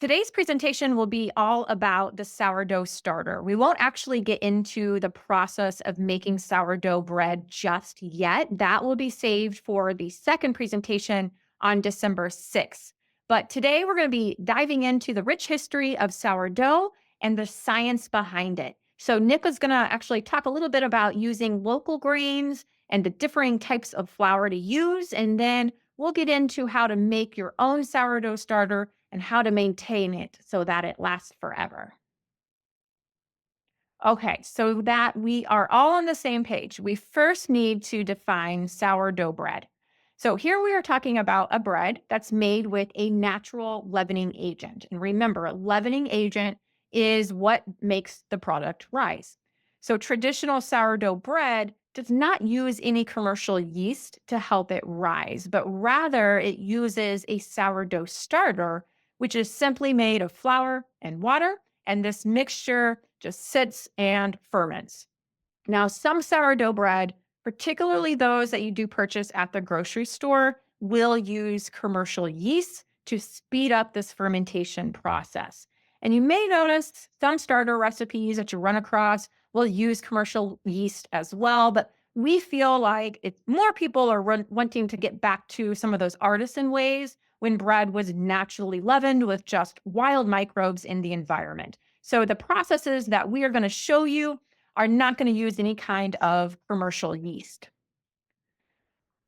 Today's presentation will be all about the sourdough starter. We won't actually get into the process of making sourdough bread just yet. That will be saved for the second presentation on December 6th. But today we're going to be diving into the rich history of sourdough and the science behind it. So Nick is going to actually talk a little bit about using local grains and the differing types of flour to use. And then we'll get into how to make your own sourdough starter and how to maintain it so that it lasts forever. Okay, so that we are all on the same page, we first need to define sourdough bread. So here we are talking about a bread that's made with a natural leavening agent. And remember, a leavening agent is what makes the product rise. So traditional sourdough bread does not use any commercial yeast to help it rise, but rather it uses a sourdough starter, which is simply made of flour and water, and this mixture just sits and ferments. Now, some sourdough bread, particularly those that you do purchase at the grocery store, will use commercial yeast to speed up this fermentation process. And you may notice some starter recipes that you run across will use commercial yeast as well, but we feel like more people are wanting to get back to some of those artisan ways when bread was naturally leavened with just wild microbes in the environment. So the processes that we are going to show you are not going to use any kind of commercial yeast.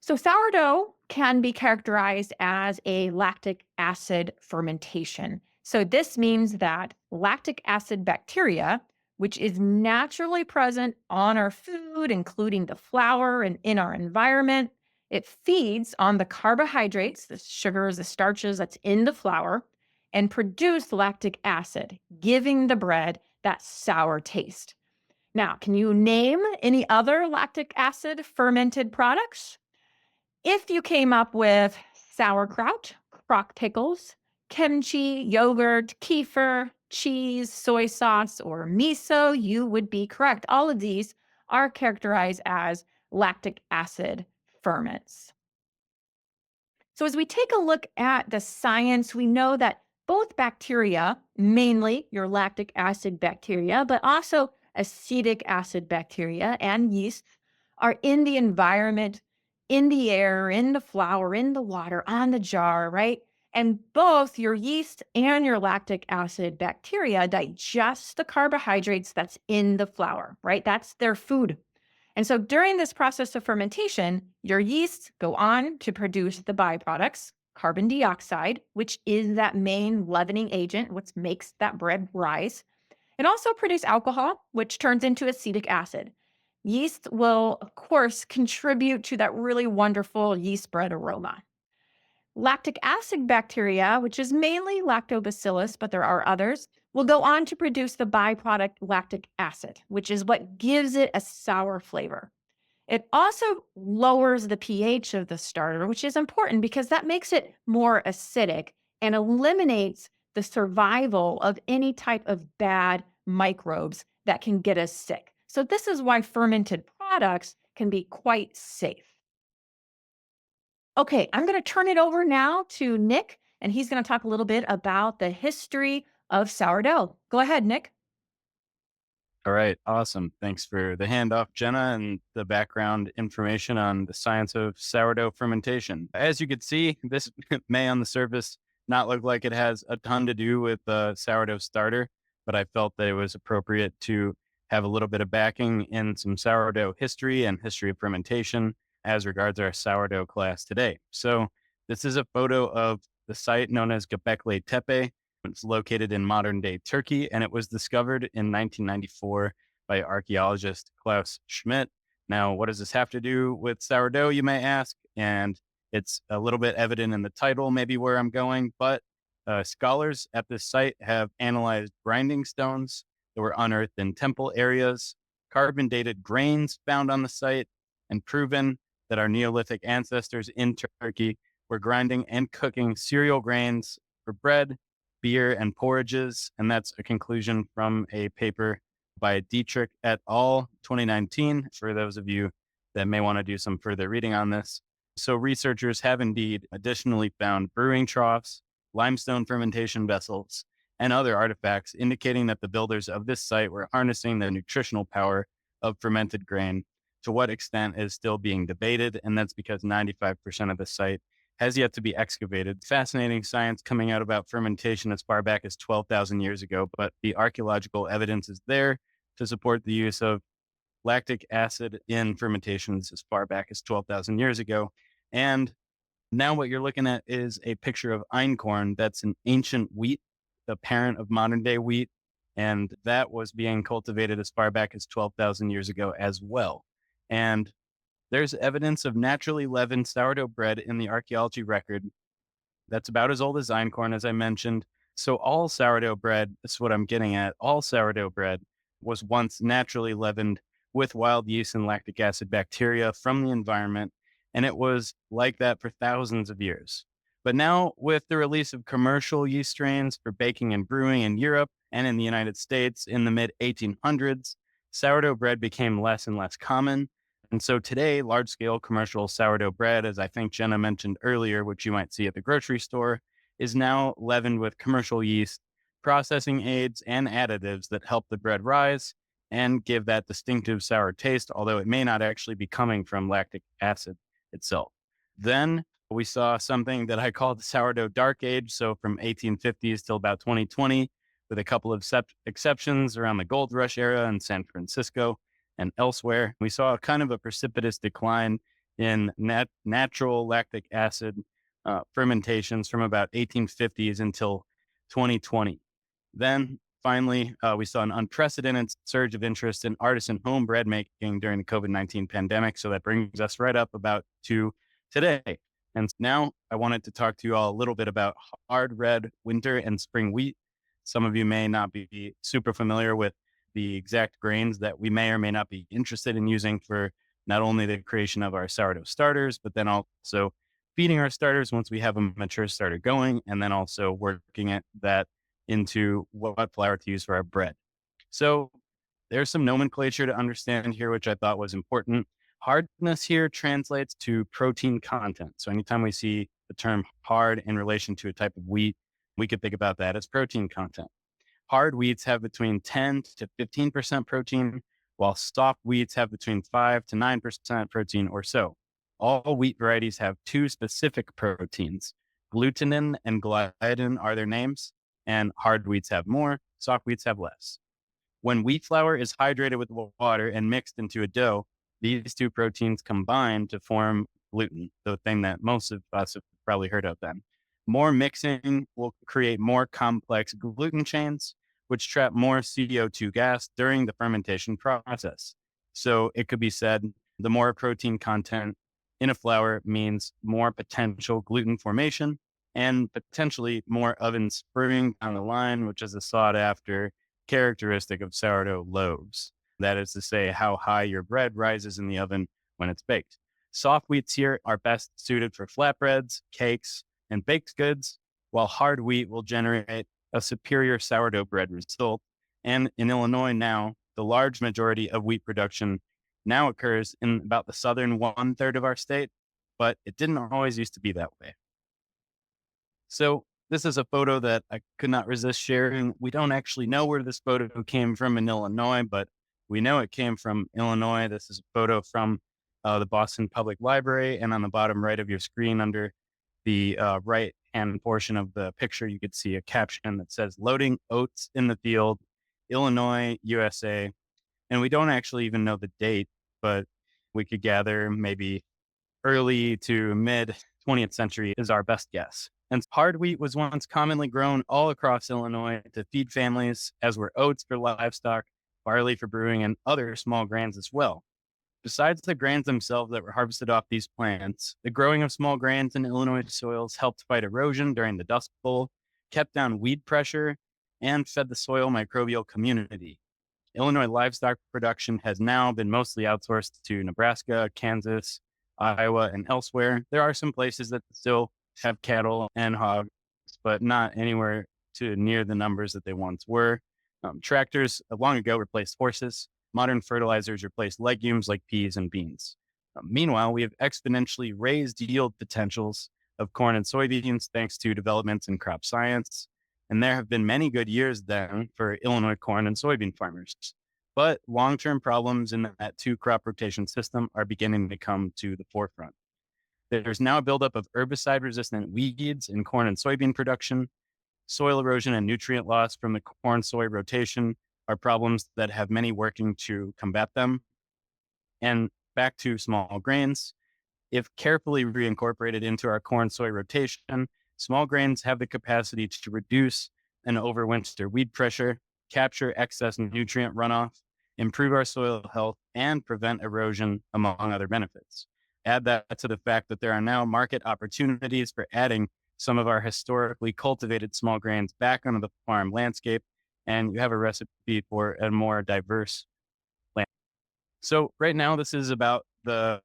So sourdough can be characterized as a lactic acid fermentation. So this means that lactic acid bacteria, which is naturally present on our food, including the flour and in our environment, it feeds on the carbohydrates, the sugars, the starches that's in the flour, and produce lactic acid, giving the bread that sour taste. Now, can you name any other lactic acid fermented products? If you came up with sauerkraut, crock pickles, kimchi, yogurt, kefir, cheese, soy sauce, or miso, you would be correct. All of these are characterized as lactic acid ferments. So, as we take a look at the science, we know that both bacteria, mainly your lactic acid bacteria, but also acetic acid bacteria and yeast, are in the environment, in the air, in the flour, in the water, on the jar, right? And both your yeast and your lactic acid bacteria digest the carbohydrates that's in the flour, right? That's their food. And so during this process of fermentation, your yeasts go on to produce the byproducts, carbon dioxide, which is that main leavening agent, which makes that bread rise. It also produces alcohol, which turns into acetic acid. Yeast will, of course, contribute to that really wonderful yeast bread aroma. Lactic acid bacteria, which is mainly lactobacillus, but there are others, will go on to produce the byproduct lactic acid, which is what gives it a sour flavor. It also lowers the pH of the starter, which is important because that makes it more acidic and eliminates the survival of any type of bad microbes that can get us sick. So, this is why fermented products can be quite safe. Okay, I'm going to turn it over now to Nick, and he's going to talk a little bit about the history of sourdough. Go ahead, Nick. All right, awesome. Thanks for the handoff, Jenna, and the background information on the science of sourdough fermentation. As you could see, this may on the surface not look like it has a ton to do with the sourdough starter, but I felt that it was appropriate to have a little bit of backing in some sourdough history and history of fermentation as regards our sourdough class today. So this is a photo of the site known as Göbekli Tepe. It's located in modern day Turkey, and it was discovered in 1994 by archaeologist Klaus Schmidt. Now, what does this have to do with sourdough, you may ask? And it's a little bit evident in the title, maybe where I'm going, but scholars at this site have analyzed grinding stones that were unearthed in temple areas, carbon dated grains found on the site, and proven that our Neolithic ancestors in Turkey were grinding and cooking cereal grains for bread, beer, and porridges. And that's a conclusion from a paper by Dietrich et al. 2019, for those of you that may want to do some further reading on this. So researchers have indeed additionally found brewing troughs limestone fermentation vessels, and other artifacts, indicating that the builders of this site were harnessing the nutritional power of fermented grain. To what extent is still being debated, and that's because 95% of the site has yet to be excavated. Fascinating science coming out about fermentation as far back as 12,000 years ago, but the archaeological evidence is there to support the use of lactic acid in fermentations as far back as 12,000 years ago. And now what you're looking at is a picture of einkorn. That's an ancient wheat, the parent of modern day wheat. And that was being cultivated as far back as 12,000 years ago as well. And there's evidence of naturally leavened sourdough bread in the archaeology record that's about as old as einkorn, as I mentioned. So all sourdough bread, this is what I'm getting at, all sourdough bread was once naturally leavened with wild yeast and lactic acid bacteria from the environment. And it was like that for thousands of years. But now, with the release of commercial yeast strains for baking and brewing in Europe and in the United States in the mid 1800s, sourdough bread became less and less common. And so today, large scale commercial sourdough bread, as I think Jenna mentioned earlier, which you might see at the grocery store, is now leavened with commercial yeast, processing aids, and additives that help the bread rise and give that distinctive sour taste, although it may not actually be coming from lactic acid itself. Then we saw something that I call the sourdough dark age. So from 1850s till about 2020, with a couple of exceptions around the gold rush era in San Francisco and elsewhere, we saw kind of a precipitous decline in natural lactic acid fermentations from about 1850s until 2020. Then finally, we saw an unprecedented surge of interest in artisan home bread making during the COVID-19 pandemic. So that brings us right up about to today. And now I wanted to talk to you all a little bit about hard red winter and spring wheat. Some of you may not be super familiar with the exact grains that we may or may not be interested in using for not only the creation of our sourdough starters, but then also feeding our starters once we have a mature starter going, and then also working at that into what flour to use for our bread. So there's some nomenclature to understand here, which I thought was important. Hardness here translates to protein content. So anytime we see the term hard in relation to a type of wheat, we could think about that as protein content. Hard wheats have between 10 to 15% protein, while soft wheats have between 5 to 9% protein or so. All wheat varieties have two specific proteins. Glutenin and gliadin are their names, and hard wheats have more, soft wheats have less. When wheat flour is hydrated with water and mixed into a dough, these two proteins combine to form gluten, the thing that most of us have probably heard of then. More mixing will create more complex gluten chains, which trap more CO2 gas during the fermentation process. So it could be said, the more protein content in a flour means more potential gluten formation and potentially more oven spring down the line, which is a sought after characteristic of sourdough loaves. That is to say, how high your bread rises in the oven when it's baked. Soft wheats here are best suited for flatbreads, cakes, and baked goods, while hard wheat will generate a superior sourdough bread result. And in Illinois now, the large majority of wheat production now occurs in about the southern 1/3 of our state, but it didn't always used to be that way. So this is a photo that I could not resist sharing. We don't actually know where this photo came from in Illinois, but we know it came from Illinois. This is a photo from the Boston Public Library. And on the bottom right of your screen, under the right-hand portion of the picture, you could see a caption that says, "Loading oats in the field, Illinois, USA." And we don't actually even know the date, but we could gather maybe early to mid 20th century is our best guess. And hard wheat was once commonly grown all across Illinois to feed families, as were oats for livestock, barley for brewing, and other small grains as well. Besides the grains themselves that were harvested off these plants, the growing of small grains in Illinois soils helped fight erosion during the Dust Bowl, kept down weed pressure, and fed the soil microbial community. Illinois livestock production has now been mostly outsourced to Nebraska, Kansas, Iowa, and elsewhere. There are some places that still have cattle and hogs, but not anywhere to near the numbers that they once were. Tractors long ago replaced horses. Modern fertilizers replaced legumes like peas and beans. Meanwhile, we have exponentially raised yield potentials of corn and soybeans thanks to developments in crop science. And there have been many good years then for Illinois corn and soybean farmers. But long-term problems in that two crop rotation system are beginning to come to the forefront. There's now a buildup of herbicide resistant weeds in corn and soybean production. Soil erosion and nutrient loss from the corn soy rotation are problems that have many working to combat them. And back to small grains. If carefully reincorporated into our corn soy rotation, small grains have the capacity to reduce an overwinter weed pressure, capture excess nutrient runoff, improve our soil health, and prevent erosion, among other benefits. Add that to the fact that there are now market opportunities for adding some of our historically cultivated small grains back onto the farm landscape, and you have a recipe for a more diverse land. So right now, this is about the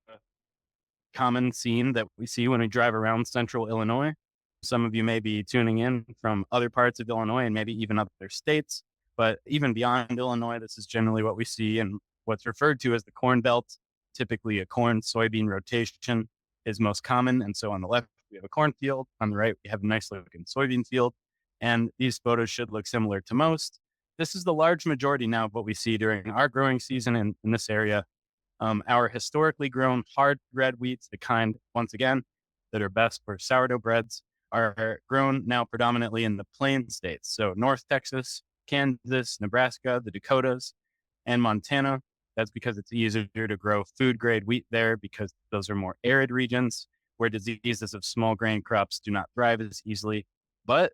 common scene that we see when we drive around central Illinois. Some of you may be tuning in from other parts of Illinois and maybe even other states, but even beyond Illinois, this is generally what we see in what's referred to as the Corn Belt. Typically, a corn soybean rotation is most common. And so on the left, we have a cornfield. On the right, we have a nice looking soybean field. And these photos should look similar to most. This is the large majority now of what we see during our growing season in this area. Our historically grown hard red wheats, the kind, once again, that are best for sourdough breads, are grown now predominantly in the plain states. So North Texas, Kansas, Nebraska, the Dakotas, and Montana. That's because it's easier to grow food grade wheat there because those are more arid regions where diseases of small grain crops do not thrive as easily. But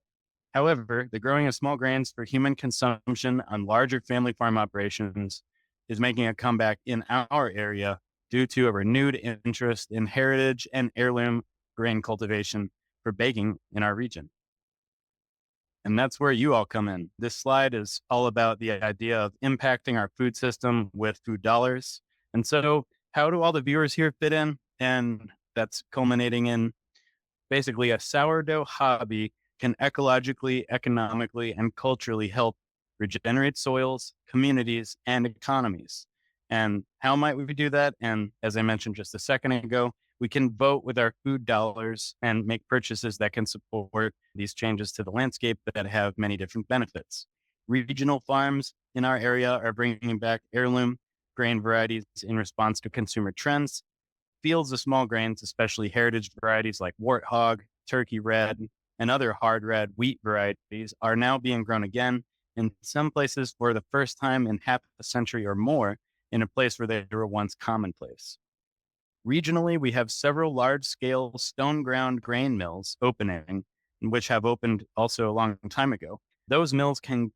however, the growing of small grains for human consumption on larger family farm operations is making a comeback in our area due to a renewed interest in heritage and heirloom grain cultivation for baking in our region. And that's where you all come in. This slide is all about the idea of impacting our food system with food dollars. And so, how do all the viewers here fit in? And that's culminating in basically a sourdough hobby can ecologically, economically, and culturally help regenerate soils, communities, and economies. And how might we do that? And as I mentioned just a second ago, we can vote with our food dollars and make purchases that can support these changes to the landscape that have many different benefits. Regional farms in our area are bringing back heirloom grain varieties in response to consumer trends. Fields of small grains, especially heritage varieties like Warthog, Turkey Red, and other hard red wheat varieties, are now being grown again in some places for the first time in half a century or more in a place where they were once commonplace. Regionally, we have several large-scale stone-ground grain mills opening, which have opened also a long time ago. Those mills can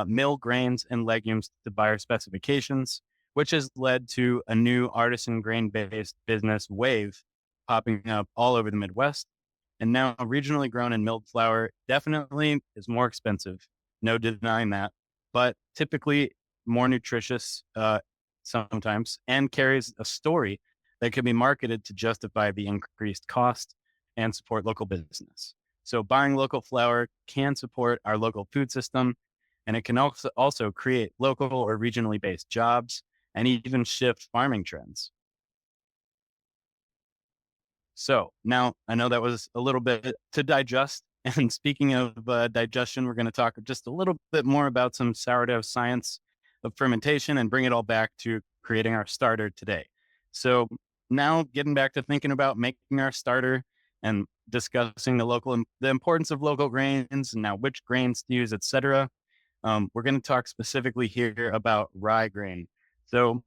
mill grains and legumes to buyer specifications, which has led to a new artisan grain-based business wave popping up all over the Midwest. And now regionally grown and milled flour definitely is more expensive, no denying that, but typically more nutritious sometimes and carries a story that can be marketed to justify the increased cost and support local business. So buying local flour can support our local food system, and it can also create local or regionally based jobs and even shift farming trends. So now I know that was a little bit to digest. And speaking of digestion, we're going to talk just a little bit more about some sourdough science of fermentation and bring it all back to creating our starter today. So now getting back to thinking about making our starter and discussing the importance of local grains and now which grains to use, etc. We're going to talk specifically here about rye grain. So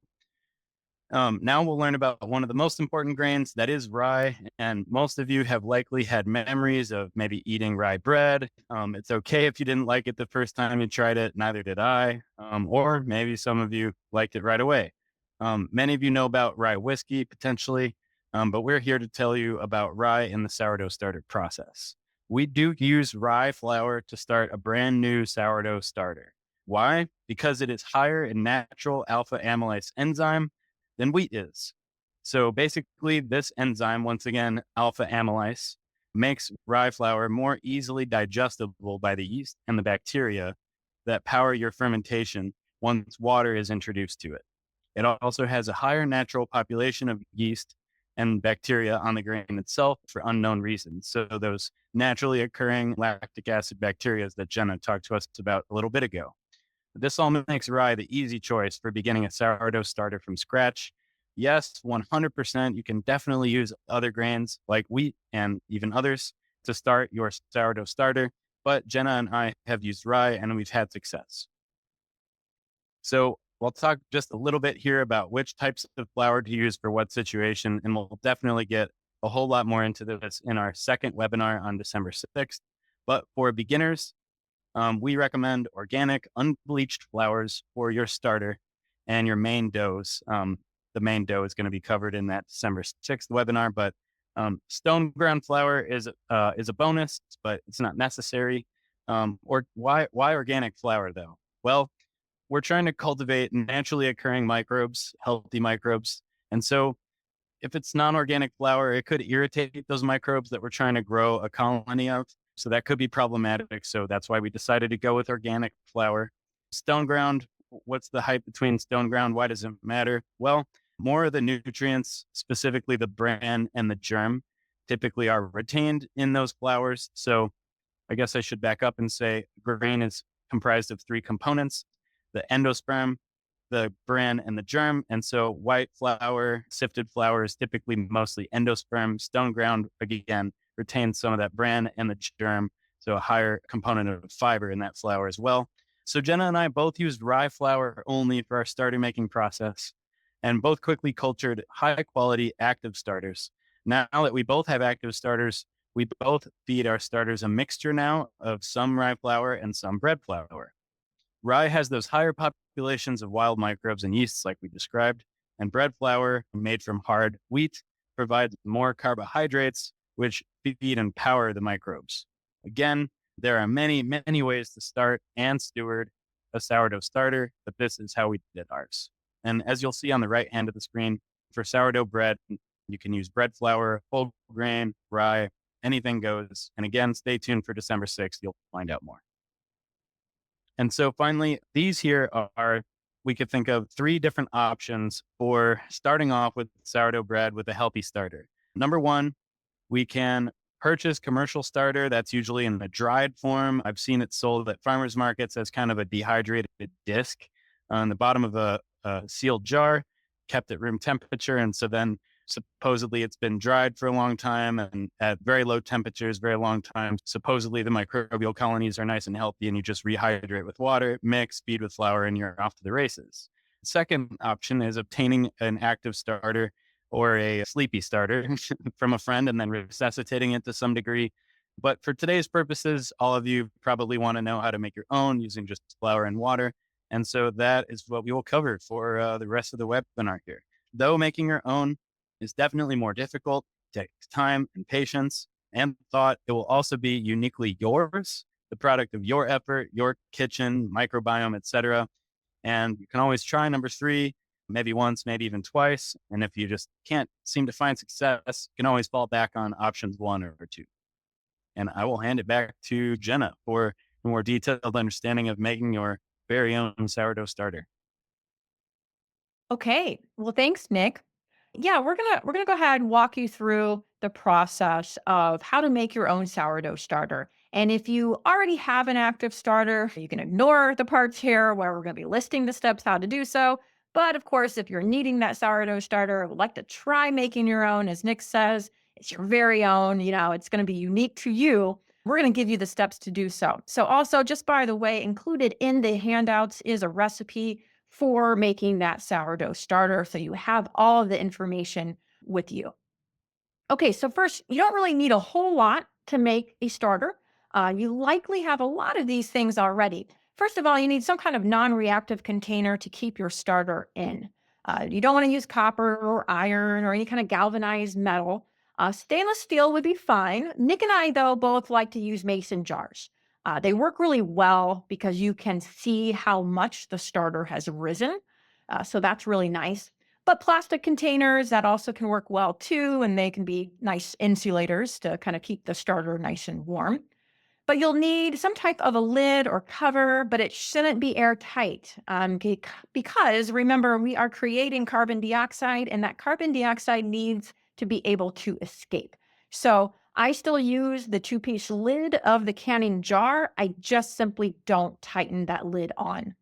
now we'll learn about one of the most important grains, that is rye. And most of you have likely had memories of maybe eating rye bread. It's okay if you didn't like it the first time you tried it. Neither did I. Or maybe some of you liked it right away. Many of you know about rye whiskey potentially, but we're here to tell you about rye in the sourdough starter process. We do use rye flour to start a brand new sourdough starter. Why? Because it is higher in natural alpha amylase enzyme than wheat is. So basically, this enzyme, once again, alpha amylase, makes rye flour more easily digestible by the yeast and the bacteria that power your fermentation once water is introduced to it. It also has a higher natural population of yeast and bacteria on the grain itself for unknown reasons. So those naturally occurring lactic acid bacteria that Jenna talked to us about a little bit ago. This all makes rye the easy choice for beginning a sourdough starter from scratch. Yes, 100%, you can definitely use other grains like wheat and even others to start your sourdough starter, but Jenna and I have used rye and we've had success. So we'll talk just a little bit here about which types of flour to use for what situation, and we'll definitely get a whole lot more into this in our second webinar on December 6th. But for beginners, we recommend organic, unbleached flours for your starter and your main doughs. The main dough is going to be covered in that December 6th webinar, but stone ground flour is a bonus, but it's not necessary. Or why organic flour though? Well, we're trying to cultivate naturally occurring microbes, healthy microbes, and so if it's non-organic flour, it could irritate those microbes that we're trying to grow a colony of. So that could be problematic. So that's why we decided to go with organic flour. Stone ground, what's the hype between stone ground? Why does it matter? Well, more of the nutrients, specifically the bran and the germ, typically are retained in those flours. So I guess I should back up and say grain is comprised of three components: the endosperm, the bran, and the germ. And so white flour, sifted flour is typically mostly endosperm. Stone ground, again, retains some of that bran and the germ. So a higher component of fiber in that flour as well. So Jenna and I both used rye flour only for our starter making process, and both quickly cultured high quality active starters. Now that we both have active starters, we both feed our starters a mixture now of some rye flour and some bread flour. Rye has those higher populations of wild microbes and yeasts like we described, and bread flour made from hard wheat provides more carbohydrates, which feed and power the microbes. Again, there are many, many ways to start and steward a sourdough starter, but this is how we did ours. And as you'll see on the right hand of the screen, for sourdough bread, you can use bread flour, whole grain, rye, anything goes. And again, stay tuned for December 6th. You'll find out more. And so finally, these here are, we could think of three different options for starting off with sourdough bread with a healthy starter. Number one, we can purchase commercial starter. That's usually in a dried form. I've seen it sold at farmers markets as kind of a dehydrated disc on the bottom of a sealed jar, kept at room temperature. And so then supposedly it's been dried for a long time and at very low temperatures, very long time. Supposedly the microbial colonies are nice and healthy, and you just rehydrate with water, mix, feed with flour, and you're off to the races. Second option is obtaining an active starter or a sleepy starter from a friend and then resuscitating it to some degree. But for today's purposes, all of you probably want to know how to make your own using just flour and water. And so that is what we will cover for the rest of the webinar here. Though making your own is definitely more difficult, takes time and patience and thought, it will also be uniquely yours, the product of your effort, your kitchen, microbiome, etc. And you can always try number three, maybe once, maybe even twice. And if you just can't seem to find success, you can always fall back on options one or two. And I will hand it back to Jenna for a more detailed understanding of making your very own sourdough starter. Okay. Well, thanks, Nick. Yeah, we're gonna go ahead and walk you through the process of how to make your own sourdough starter. And if you already have an active starter, you can ignore the parts here where we're gonna be listing the steps how to do so. But of course, if you're needing that sourdough starter, would like to try making your own, as Nick says, it's your very own, it's gonna be unique to you. We're going to give you the steps to do so. So also, just by the way, included in the handouts is a recipe for making that sourdough starter. So you have all of the information with you. Okay, so first, you don't really need a whole lot to make a starter. You likely have a lot of these things already. First of all, you need some kind of non reactive container to keep your starter in. You don't want to use copper or iron or any kind of galvanized metal. Stainless steel would be fine. Nick and I, though, both like to use mason jars. They work really well because you can see how much the starter has risen. So that's really nice. But plastic containers, that also can work well too, and they can be nice insulators to kind of keep the starter nice and warm. But you'll need some type of a lid or cover, but it shouldn't be airtight because remember, we are creating carbon dioxide, and that carbon dioxide needs to be able to escape. So I still use the two-piece lid of the canning jar. I just simply don't tighten that lid on.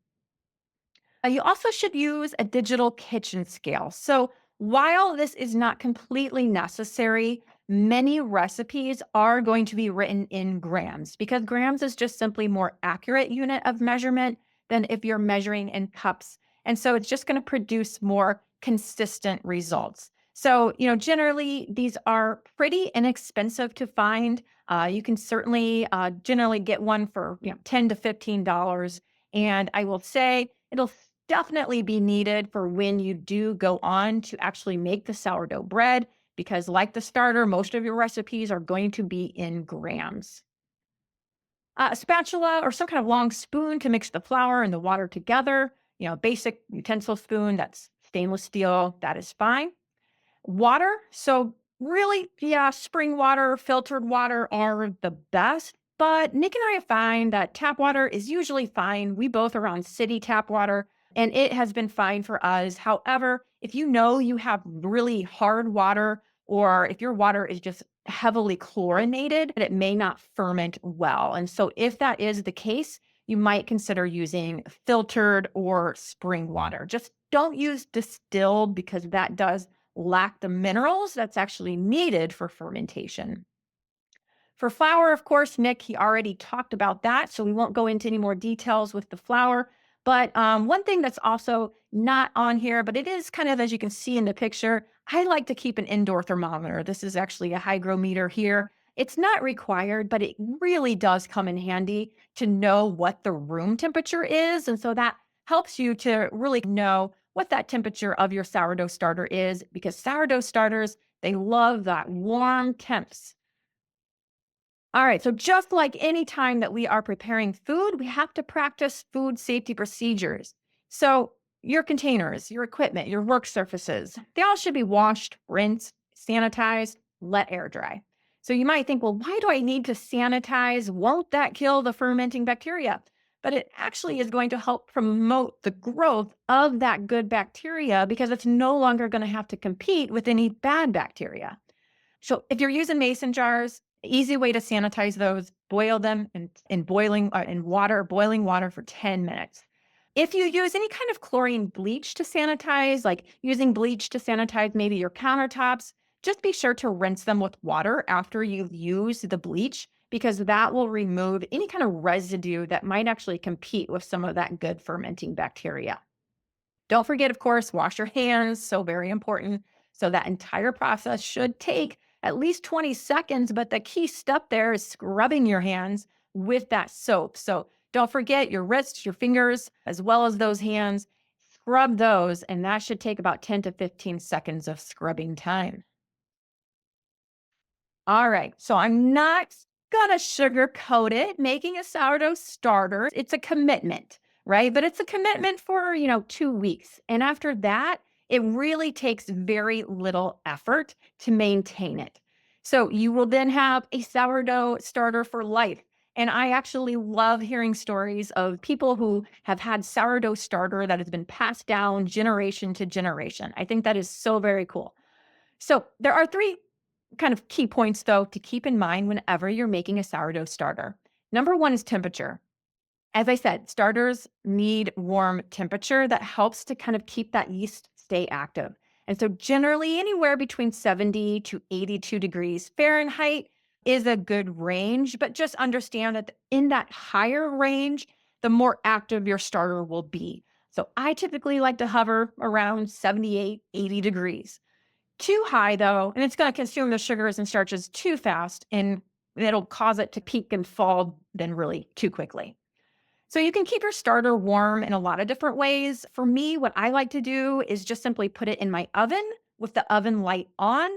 You also should use a digital kitchen scale. So, while this is not completely necessary, many recipes are going to be written in grams because grams is just simply more accurate unit of measurement than if you're measuring in cups. And so it's just going to produce more consistent results. So, generally, these are pretty inexpensive to find. You can certainly generally get one for $10 to $15. And I will say it'll definitely be needed for when you do go on to actually make the sourdough bread, because, like the starter, most of your recipes are going to be in grams. A spatula or some kind of long spoon to mix the flour and the water together. Basic utensil spoon that's stainless steel, that is fine. Water. So, really, yeah, spring water, filtered water are the best. But Nick and I find that tap water is usually fine. We both are on city tap water, and it has been fine for us. However, if you know you have really hard water, or if your water is just heavily chlorinated, it may not ferment well. And so, if that is the case, you might consider using filtered or spring water. Just don't use distilled because that does lack the minerals that's actually needed for fermentation. For flour, of course, Nick, he already talked about that, so we won't go into any more details with the flour. But one thing that's also not on here, but it is kind of, as you can see in the picture, I like to keep an indoor thermometer. This is actually a hygrometer here. It's not required, but it really does come in handy to know what the room temperature is. And so that helps you to really know what that temperature of your sourdough starter is, because sourdough starters, they love that warm temps. All right. So, just like any time that we are preparing food, we have to practice food safety procedures. So, your containers, your equipment, your work surfaces, they all should be washed, rinsed, sanitized, let air dry. So, you might think, well, why do I need to sanitize? Won't that kill the fermenting bacteria? But it actually is going to help promote the growth of that good bacteria because it's no longer going to have to compete with any bad bacteria. So if you're using mason jars, easy way to sanitize those, boil them in boiling water for 10 minutes. If you use any kind of chlorine bleach to sanitize, like using bleach to sanitize maybe your countertops, just be sure to rinse them with water after you've used the bleach, because that will remove any kind of residue that might actually compete with some of that good fermenting bacteria. Don't forget, of course, wash your hands. So very important. So that entire process should take at least 20 seconds. But the key step there is scrubbing your hands with that soap. So don't forget your wrists, your fingers, as well as those hands. Scrub those, and that should take about 10 to 15 seconds of scrubbing time. All right. So I'm not gonna sugarcoat it. Making a sourdough starter, it's a commitment, right? But it's a commitment for, 2 weeks. And after that, it really takes very little effort to maintain it. So you will then have a sourdough starter for life. And I actually love hearing stories of people who have had sourdough starter that has been passed down generation to generation. I think that is so very cool. So there are three kind of key points, though, to keep in mind whenever you're making a sourdough starter. Number one is temperature. As I said, starters need warm temperature that helps to kind of keep that yeast stay active. And so, generally, anywhere between 70 to 82 degrees Fahrenheit is a good range. But just understand that in that higher range, the more active your starter will be. So, I typically like to hover around 78, 80 degrees. Too high, though, and it's going to consume the sugars and starches too fast, and it'll cause it to peak and fall then really too quickly. So you can keep your starter warm in a lot of different ways. For me, what I like to do is just simply put it in my oven with the oven light on.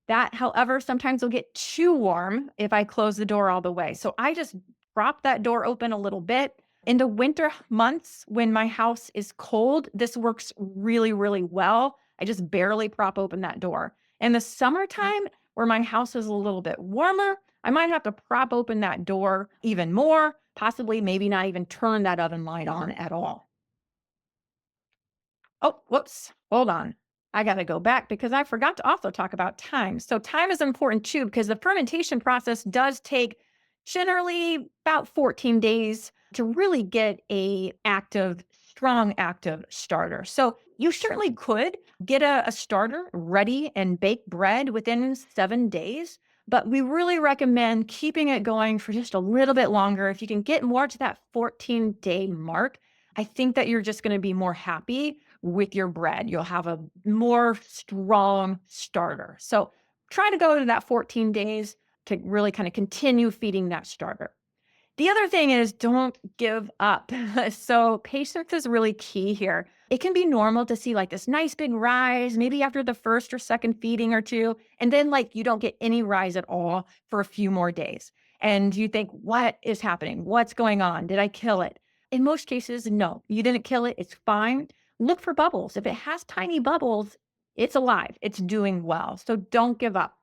That, however, sometimes will get too warm if I close the door all the way. So I just prop that door open a little bit. In the winter months when my house is cold, this works really, really well. I just barely prop open that door. In the summertime, where my house is a little bit warmer, I might have to prop open that door even more, possibly maybe not even turn that oven light on at all. Oh, whoops. Hold on. I got to go back because I forgot to also talk about time. So time is important too because the fermentation process does take generally about 14 days to really get a active, strong active starter. So you certainly could get a starter ready and bake bread within 7 days, but we really recommend keeping it going for just a little bit longer. If you can get more to that 14-day mark, I think that you're just going to be more happy with your bread. You'll have a more strong starter. So try to go to that 14 days to really kind of continue feeding that starter. The other thing is don't give up. So patience is really key here. It can be normal to see like this nice big rise, maybe after the first or second feeding or two, and then like you don't get any rise at all for a few more days. And you think, what is happening? What's going on? Did I kill it? In most cases, no, you didn't kill it. It's fine. Look for bubbles. If it has tiny bubbles, it's alive. It's doing well. So don't give up.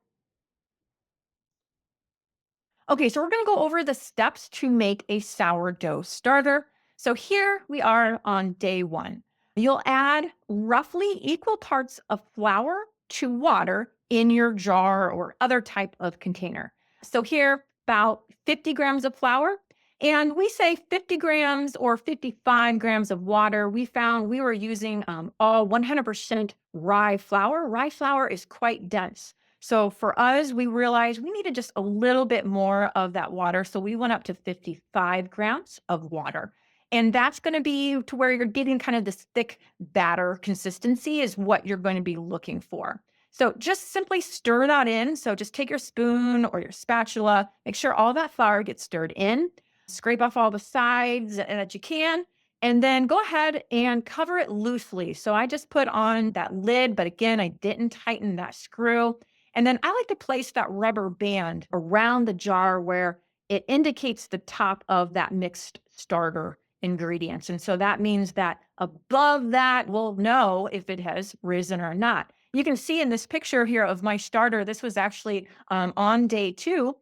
Okay, so we're going to go over the steps to make a sourdough starter. So here we are on day one. You'll add roughly equal parts of flour to water in your jar or other type of container. So here, about 50 grams of flour. And we say 50 grams or 55 grams of water. We found we were using all 100% rye flour. Rye flour is quite dense. So for us, we realized we needed just a little bit more of that water. So we went up to 55 grams of water. And that's going to be to where you're getting kind of this thick batter consistency is what you're going to be looking for. So just simply stir that in. So just take your spoon or your spatula, make sure all that flour gets stirred in, scrape off all the sides that you can, and then go ahead and cover it loosely. So I just put on that lid, but again, I didn't tighten that screw. And then I like to place that rubber band around the jar where it indicates the top of that mixed starter ingredients. And so that means that above that, we'll know if it has risen or not. You can see in this picture here of my starter, this was actually on day two.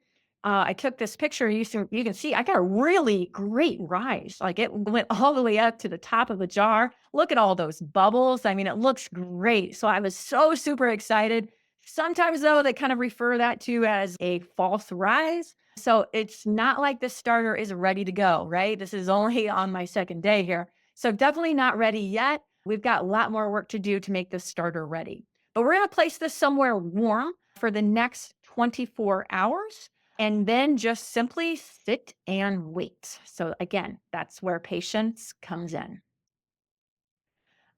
I took this picture. You can see I got a really great rise. Like it went all the way up to the top of the jar. Look at all those bubbles. I mean, it looks great. So I was so super excited. Sometimes, though, they kind of refer that to as a false rise. So it's not like the starter is ready to go, right? This is only on my second day here. So definitely not ready yet. We've got a lot more work to do to make this starter ready. But we're going to place this somewhere warm for the next 24 hours and then just simply sit and wait. So again, that's where patience comes in.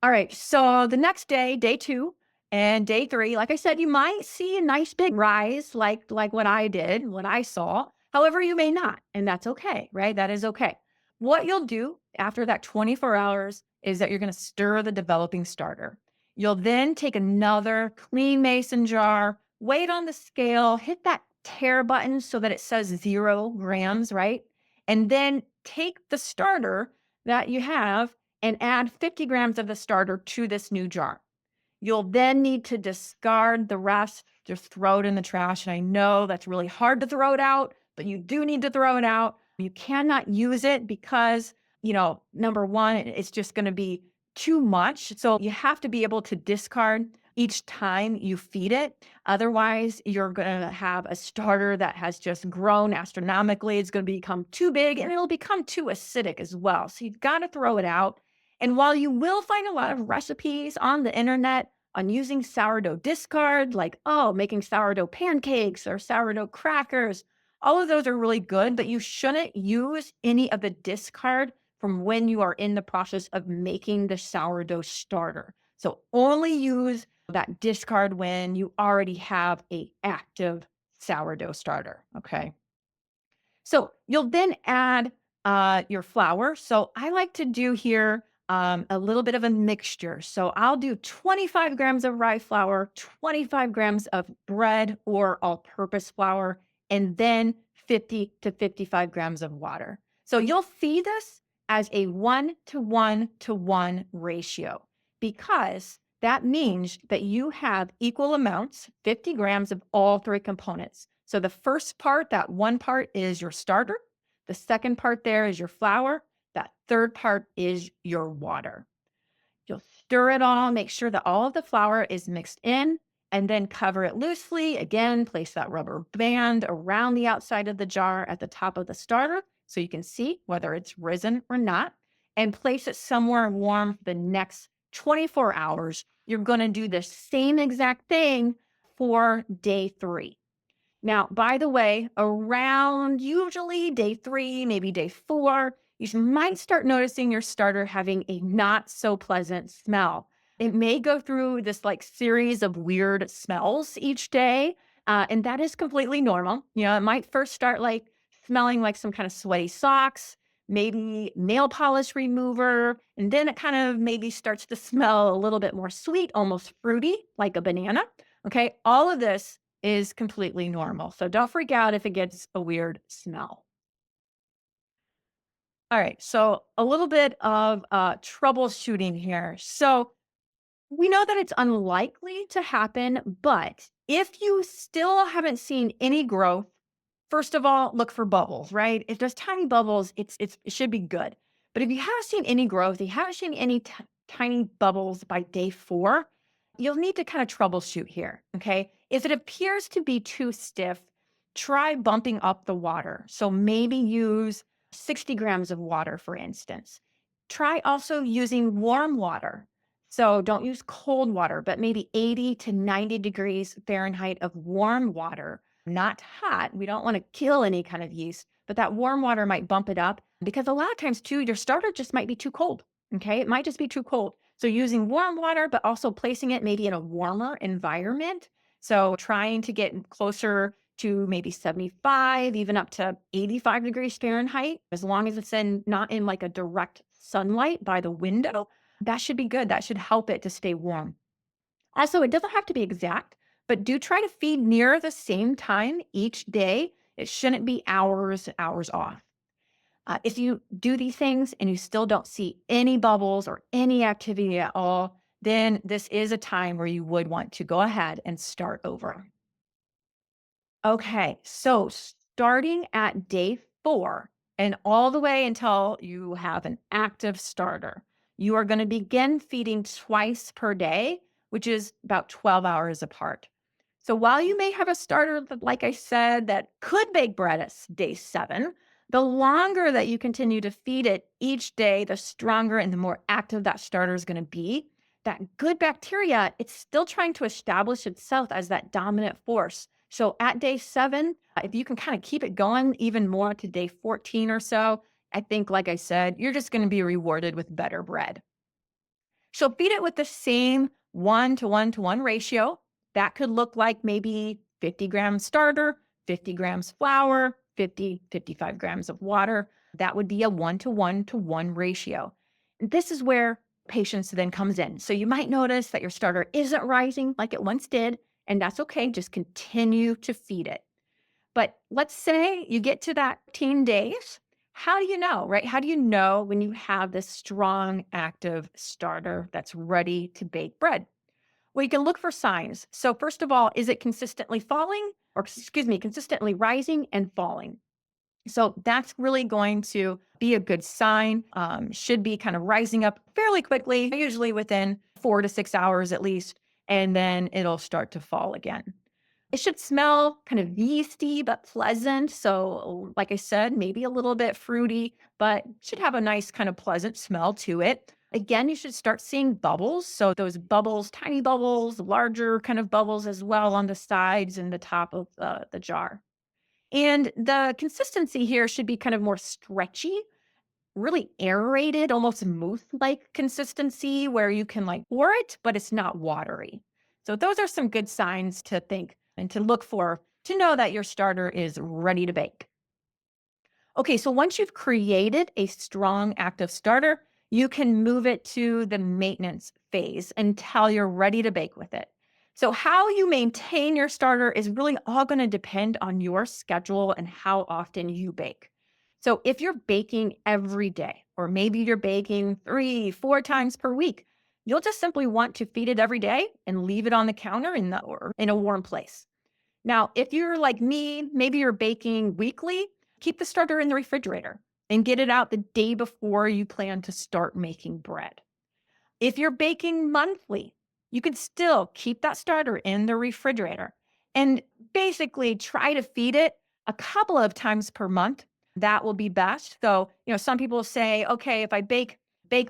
All right. So the next day, day two and day three, like I said, you might see a nice big rise like what I did, what I saw. However, you may not, and that's okay, right? That is okay. What you'll do after that 24 hours is that you're going to stir the developing starter. You'll then take another clean mason jar, weigh it on the scale, hit that tare button so that it says 0 grams, right? And then take the starter that you have and add 50 grams of the starter to this new jar. You'll then need to discard the rest, just throw it in the trash. And I know that's really hard to throw it out, but you do need to throw it out. You cannot use it because, number one, it's just going to be too much. So you have to be able to discard each time you feed it. Otherwise, you're going to have a starter that has just grown astronomically. It's going to become too big and it'll become too acidic as well. So you've got to throw it out. And while you will find a lot of recipes on the internet on using sourdough discard, like, making sourdough pancakes or sourdough crackers, all of those are really good, but you shouldn't use any of the discard from when you are in the process of making the sourdough starter. So only use that discard when you already have a active sourdough starter, okay? So you'll then add your flour. So I like to do here a little bit of a mixture. So I'll do 25 grams of rye flour, 25 grams of bread or all-purpose flour, and then 50 to 55 grams of water. So you'll feed this as a 1-to-1-to-1 ratio because that means that you have equal amounts, 50 grams of all three components. So the first part, that one part is your starter. The second part there is your flour. That third part is your water. You'll Stir it all, make sure that all of the flour is mixed in, and then cover it loosely. Again, place that rubber band around the outside of the jar at the top of the starter so you can see whether it's risen or not, and place it somewhere warm for the next 24 hours. You're going to do the same exact thing for day 3. Now, by the way, around usually day 3, maybe day 4, might start noticing your starter having a not so pleasant smell. It may go through this like series of weird smells each day, and that is completely normal. It might first start like smelling like some kind of sweaty socks, maybe nail polish remover, and then it kind of maybe starts to smell a little bit more sweet, almost fruity, like a banana. Okay, all of this is completely normal. So don't freak out if it gets a weird smell. All right, so a little bit of troubleshooting here. So we know that it's unlikely to happen, but if you still haven't seen any growth, first of all, look for bubbles, right? If there's tiny bubbles, it should be good. But if you haven't seen any growth, you haven't seen any tiny bubbles by day 4, you'll need to kind of troubleshoot here, okay? If it appears to be too stiff, try bumping up the water. So maybe use 60 grams of water, for instance. Try also using warm water. So don't use cold water, but maybe 80 to 90 degrees Fahrenheit of warm water, not hot. We don't want to kill any kind of yeast, but that warm water might bump it up because a lot of times too, your starter just might be too cold. Okay. It might just be too cold. So using warm water, but also placing it maybe in a warmer environment. So trying to get closer to maybe 75, even up to 85 degrees Fahrenheit, as long as it's not in like a direct sunlight by the window, that should be good. That should help it to stay warm. Also, it doesn't have to be exact, but do try to feed near the same time each day. It shouldn't be hours off. If you do these things and you still don't see any bubbles or any activity at all, then this is a time where you would want to go ahead and start over. Okay, so starting at day 4 and all the way until you have an active starter, you are going to begin feeding twice per day, which is about 12 hours apart. So while you may have a starter that, like I said, that could bake bread at day 7, the longer that you continue to feed it each day, the stronger and the more active that starter is going to be. That good bacteria, it's still trying to establish itself as that dominant force. So at day 7, if you can kind of keep it going even more to day 14 or so, I think, like I said, you're just going to be rewarded with better bread. So feed it with the same 1 to 1 to 1 ratio. That could look like maybe 50 grams starter, 50 grams flour, 50, 55 grams of water. That would be a 1 to 1 to 1 ratio. This is where patience then comes in. So you might notice that your starter isn't rising like it once did, and that's okay. Just continue to feed it. But let's say you get to that 10 days. How do you know, right? How do you know when you have this strong, active starter that's ready to bake bread? Well, you can look for signs. So, first of all, is it consistently falling or, excuse me, consistently rising and falling? So, that's really going to be a good sign. Should be kind of rising up fairly quickly, usually within 4 to 6 hours at least, and then it'll start to fall again. It should smell kind of yeasty but pleasant. So, like I said, maybe a little bit fruity, but should have a nice kind of pleasant smell to it. Again, you should start seeing bubbles. So, those bubbles, tiny bubbles, larger kind of bubbles as well on the sides and the top of the jar. And the consistency here should be kind of more stretchy, really aerated, almost mousse like consistency where you can like pour it, but it's not watery. So, those are some good signs to think and to look for to know that your starter is ready to bake. Okay, so once you've created a strong active starter, you can move it to the maintenance phase until you're ready to bake with it. So, how you maintain your starter is really all going to depend on your schedule and how often you bake. So, if you're baking every day, or maybe you're baking 3, 4 times per week, you'll just simply want to feed it every day and leave it on the counter or in a warm place. Now, if you're like me, maybe you're baking weekly, keep the starter in the refrigerator and get it out the day before you plan to start making bread. If you're baking monthly, you can still keep that starter in the refrigerator and basically try to feed it a couple of times per month. That will be best. So, some people say, okay, if I bake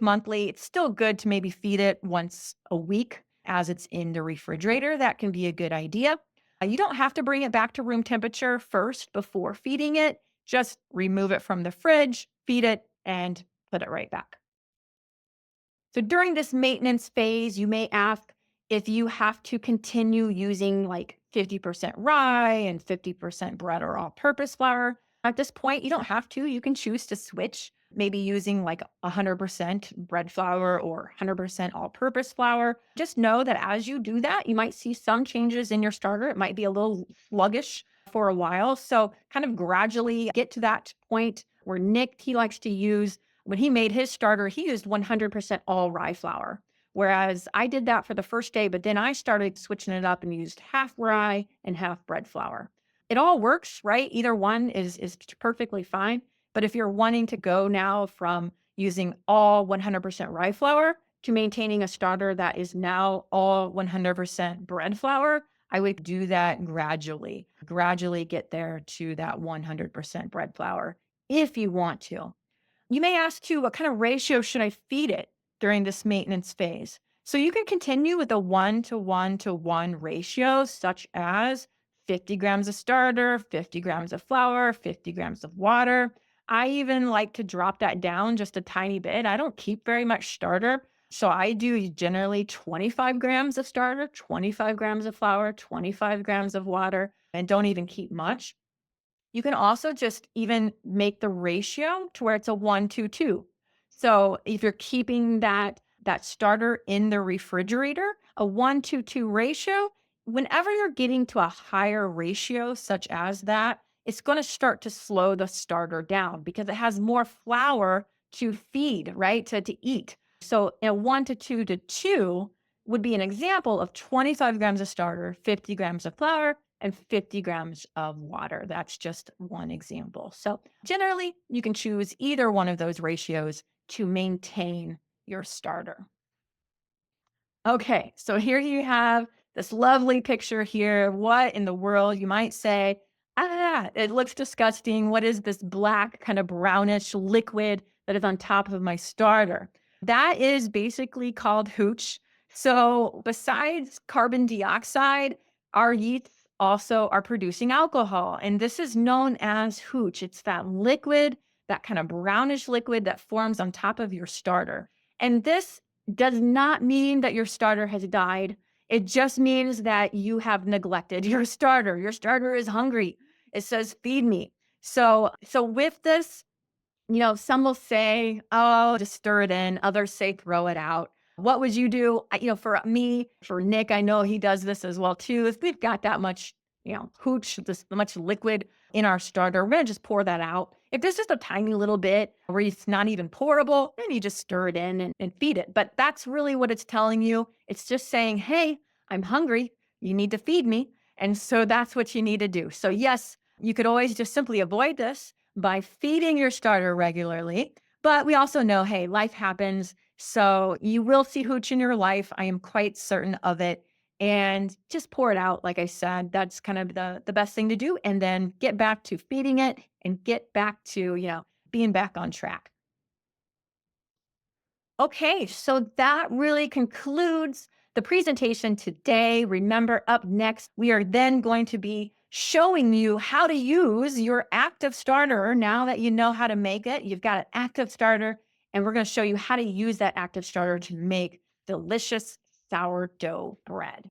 monthly, it's still good to maybe feed it once a week as it's in the refrigerator. That can be a good idea. You don't have to bring it back to room temperature first before feeding it. Just remove it from the fridge, feed it, and put it right back. So during this maintenance phase, you may ask if you have to continue using like 50% rye and 50% bread or all purpose flour. At this point, you don't have to. You can choose to switch, maybe using like 100% bread flour or 100% all purpose flour. Just know that as you do that, you might see some changes in your starter. It might be a little sluggish for a while. So kind of gradually get to that point where Nick, he likes to use when he made his starter, he used 100% all rye flour. Whereas I did that for the first day, but then I started switching it up and used half rye and half bread flour. It all works, right? Either one is perfectly fine. But if you're wanting to go now from using all 100% rye flour to maintaining a starter that is now all 100% bread flour, I would do that gradually get there to that 100% bread flour if you want to. You may ask too, what kind of ratio should I feed it during this maintenance phase? So you can continue with a 1 to 1 to 1 ratio, such as 50 grams of starter, 50 grams of flour, 50 grams of water. I even like to drop that down just a tiny bit. I don't keep very much starter. So I do generally 25 grams of starter, 25 grams of flour, 25 grams of water, and don't even keep much. You can also just even make the ratio to where it's a 1 to 2. So if you're keeping that starter in the refrigerator, a 1 to 2 ratio, whenever you're getting to a higher ratio such as that, it's going to start to slow the starter down because it has more flour to feed, right? To eat. So a 1 to 2 would be an example of 25 grams of starter, 50 grams of flour, and 50 grams of water. That's just one example. So generally, you can choose either one of those ratios to maintain your starter. Okay, so here you have this lovely picture here. What in the world, you might say, it looks disgusting. What is this black, kind of brownish liquid that is on top of my starter? That is basically called hooch. So, besides carbon dioxide, our yeasts also are producing alcohol, and this is known as hooch. It's that liquid, that kind of brownish liquid that forms on top of your starter. And this does not mean that your starter has died. It just means that you have neglected your starter. Your starter is hungry. It says, feed me. So with this, some will say, oh, just stir it in. Others say, throw it out. What would you do? For me, for Nick, I know he does this as well too. If we've got that much, hooch, this much liquid in our starter, we're going to just pour that out. If there's just a tiny little bit where it's not even pourable, then you just stir it in and feed it. But that's really what it's telling you. It's just saying, hey, I'm hungry. You need to feed me. And so that's what you need to do. So yes, you could always just simply avoid this by feeding your starter regularly. But we also know, hey, life happens. So you will see hooch in your life. I am quite certain of it. And just pour it out. Like I said, that's kind of the best thing to do. And then get back to feeding it and get back to, being back on track. Okay, so that really concludes the presentation today. Remember, up next, we are then going to be showing you how to use your active starter. Now that you know how to make it, you've got an active starter, and we're going to show you how to use that active starter to make delicious sourdough bread.